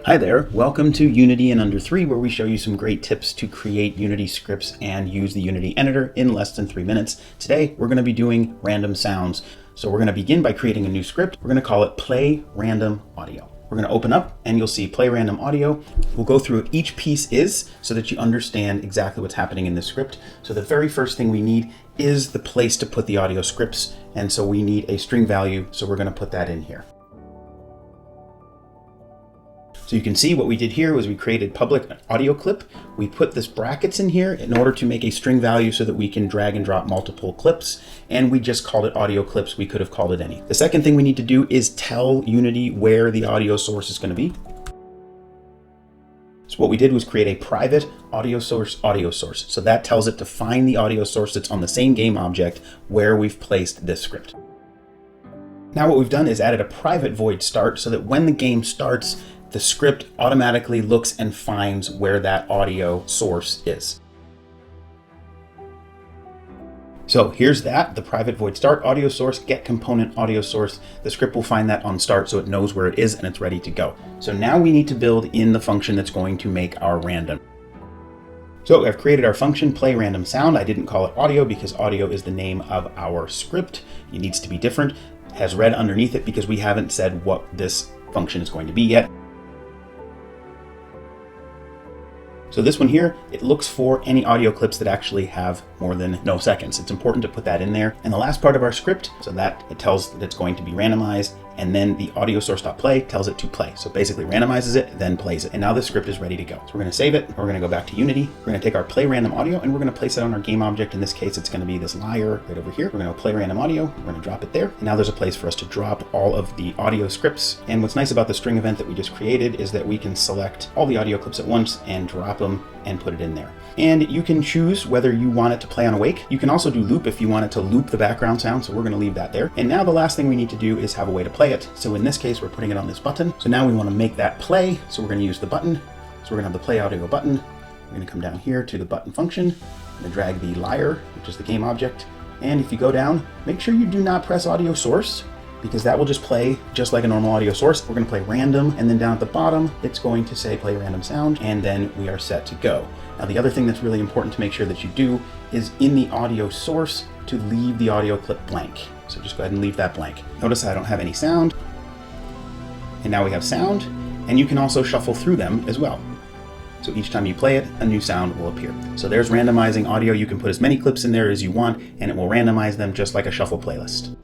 Hi there, welcome to Unity in Under 3, where we show you some great tips to create Unity scripts and use the Unity editor in less than 3 minutes. Today, we're going to be doing random sounds. So we're going to begin by creating a new script. We're going to call it PlayRandomAudio. We're going to open up and you'll see PlayRandomAudio. We'll go through what each piece is so that you understand exactly what's happening in this script. So the very first thing we need is the place to put the audio scripts. And so we need a string value. So we're going to put that in here. So you can see what we did here was we created public AudioClip. We put this brackets in here in order to make a string value so that we can drag and drop multiple clips. And we just called it AudioClips. We could have called it any. The second thing we need to do is tell Unity where the audio source is going to be. So what we did was create a private AudioSource. So that tells it to find the audio source that's on the same game object where we've placed this script. Now what we've done is added a private void start so that when the game starts, the script automatically looks and finds where that audio source is. So here's the private void start, AudioSource, GetComponent, AudioSource. The script will find that on start so it knows where it is and it's ready to go. So now we need to build in the function that's going to make our random. So I've created our function PlayRandomSound. I didn't call it audio because audio is the name of our script. It needs to be different. It has red underneath it because we haven't said what this function is going to be yet. So this one here, it looks for any audio clips that actually have more than no seconds. It's important to put that in there. And the last part of our script, so that it tells that it's going to be randomized, and then the AudioSource.play tells it to play. So basically randomizes it, then plays it. And now the script is ready to go. So we're going to save it. We're going to go back to Unity. We're going to take our PlayRandomAudio and we're going to place it on our game object. In this case, it's going to be this lyre right over here. We're going to PlayRandomAudio. We're going to drop it there. And now there's a place for us to drop all of the audio scripts. And what's nice about the string event that we just created is that we can select all the audio clips at once and drop them and put it in there. And you can choose whether you want it to play on awake. You can also do loop if you want it to loop the background sound. So we're going to leave that there. And now the last thing we need to do is have a way to play it. So in this case, we're putting it on this button. So now we want to make that play. So we're going to use the button. So we're going to have the play audio button. We're going to come down here to the button function. I'm going to drag the lyre, which is the game object. And if you go down, make sure you do not press audio source, because that will just play just like a normal audio source. We're going to play random, and then down at the bottom, it's going to say play random sound, and then we are set to go. Now, the other thing that's really important to make sure that you do is in the audio source to leave the audio clip blank. So just go ahead and leave that blank. Notice I don't have any sound. And now we have sound, and you can also shuffle through them as well. So each time you play it, a new sound will appear. So there's randomizing audio. You can put as many clips in there as you want, and it will randomize them just like a shuffle playlist.